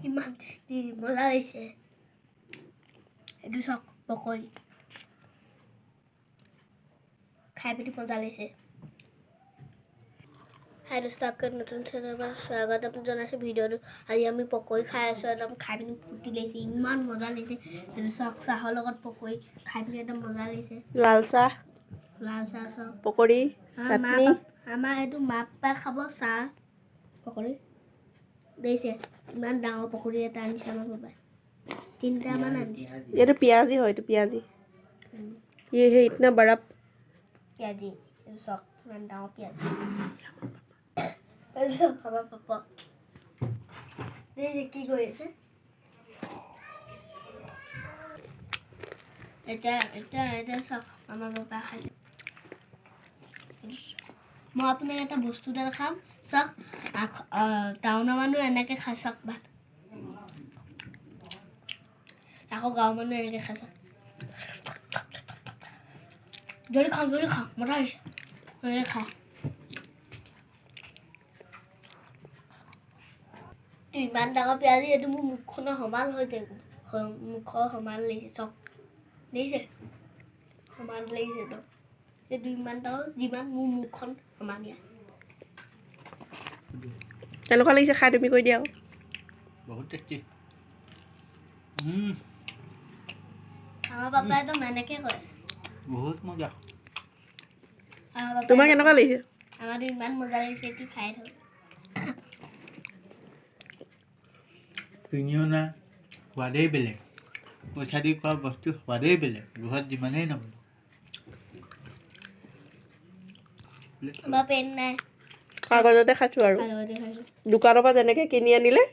ইমান টেষ্টি মজা লাগিছে এইটো চাওক পকৰি খাই পিনি মজা লাগিছে হাই দোস্ত आपके নতুন চেনেল पर স্বাগতম জনাইছো ভিডিঅ'টো আজি আমি পকৰি খাই আছো একদম খাই পিনি ফুটি লাগিছে ইমান মজা লাগিছে এইটো চাওক চাহৰ লগত পকৰি খাই পিনি একদম মজা লাগিছে লাল চাহ চাহ পকৰি চাটনি আমাৰ এইটো মাপা খাব চাহ পকৰি দেইছে ইমান ডাঙৰ পকৰি এটা আনিছে আমাৰ বাবাই তিনটামান আনিছে এইটো পিয়াজি হয় এইটো পিয়াজি ये है इतना बड़ा পিয়াজি এইটো চাওক ইমান ডাঙৰ পিয়াজি এইটো চাওক আমাৰ পাপা দেইছে কি কৰি আছে এটা চাওক আমাৰ বাবা খাইছে মই আপোনাক এটা বস্তু এটা দেখাম চাওক টাউনৰ মানুহ এনেকৈ খাই চাওক ভাত আকৌ গাঁৱৰ মানুহ এনেকৈ খাই চাওক জলদি খাওঁ মজা হৈছে এনেকৈ খায় ইমান ডাঙৰ পিয়াজি এইটো মোৰ মুখখনৰ সমান হৈ যায় মুখৰ সমান লাগিছে চাওক দেখিছে সমান লাগিছে একদম এইটো ইমান ডাঙৰ যিমান মোৰ মুখখন সমানীয়া কেনেকুৱা লাগিছে খাই তুমি কৈ দিয়া বহুত টেষ্টি আমাৰ পাপাই একদম এনেকৈ কয় বহুত মজা তোমাৰ কেনেকুৱা লাগিছে আমাৰতো ইমান মজা লাগিছে কি খাই থাকোঁ কিনিও না সোৱাদেই বেলেগ পইচা দি খোৱা বস্তু সোৱাদেই বেলেগ ঘৰত যিমানেই নবনাও আমাৰ পেন নাই কাগজতে খাইছোঁ আৰু কাগজতে খাইছোঁ দোকানৰ পৰা যেনেকৈ কিনি আনিলে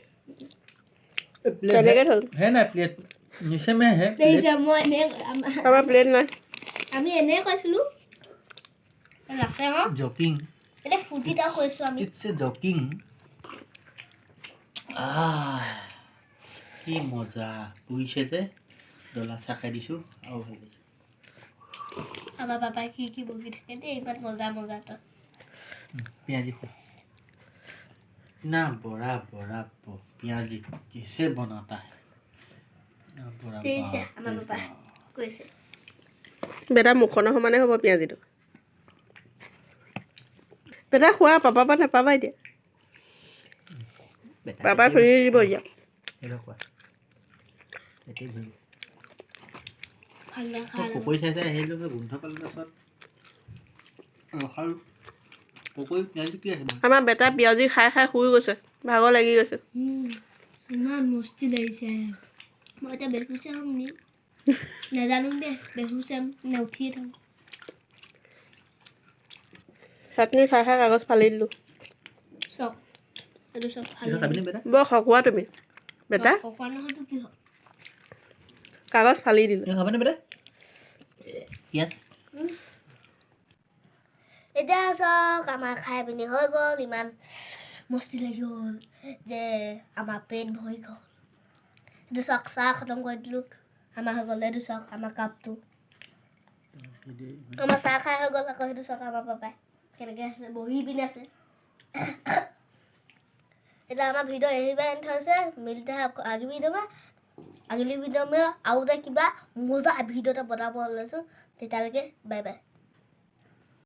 তেনেকৈ থ'ল है ना प्लेट नीचे में है দেখিছে মই এনেই আমাৰ প্লেট নাই আমি এনেই কৈছিলোঁ আছে অঁ जॉकिंग এতিয়া ফুৰ্তিটা কৈছোঁ আমি इट्स जॉकिंग কি মজা বুজিছে যে জ্বলা চাহ খাই দিছোঁ আৰু ভাল লাগিছে আমাৰ পাপাই কি বকি থাকে দেই ইমান মজাটো प्याजी खा ना बड़ा बड़ा प्याजी कैसे बनाता है ना बड़ा দেখিছে बाप আমাৰ रे পাপাই बाप। কৈছে বেটা মুখনৰ সমানে হ'ব পিঁয়াজিটো বেটা খোৱা পাপাৰ পৰা নাপাবা এতিয়া बेटा পাপাই ফুৰি দিব এতিয়া ये लो खा এটাই ভুল ভাল নাখায় পকৰি চাই চাই আহিলোঁ গোন্ধ পালোঁ তাৰপাছত ৰখালোঁ পকৰি পিঁয়াজি কি আছে আমাৰ বেটা পিঁয়াজি খাই খাই শুই গৈছে ভাগৰ লাগি গৈছে ইমান মস্তি লাগিছে মই এতিয়া বেহুচে হ'ম নি নাজানো দেই বেহুচে নে উঠিয়ে থাকোঁ চাটনি খাই খাই কাগজ ফালি দিলোঁ চাওক এইটো চাওক এইটো খাবিনে বেটা বৰ খকুৱা তুমি বেটা অকণ নহয়তো কি হয় কাগজ ফালি দিলোঁ এইটো খাবানে বেটা পিঁয়াজ এতিয়া চাওক আমাৰ খাই পিনি হৈ গ'ল ইমান মস্তি লাগি গ'ল যে আমাৰ পেট ভৰি গ'ল এইটো চাওক চাহ খতম কৰি দিলোঁ আমাৰ হৈ গ'ল এইটো চাওক আমাৰ কাপটো আমাৰ চাহ খাই হৈ গ'ল আকৌ সেইটো চাওক আমাৰ পাপাই কেনেকৈ আছে বহি পিনি আছে এতিয়া আমাৰ ভিডিঅ' এৰিবাই আনি থৈছে মিলতে হে আগলি ভিডিঅ' में আৰু এটা কিবা মজা ভিডিঅ' এটা বনাব লৈছোঁ তেতিয়ালৈকে বাই বাই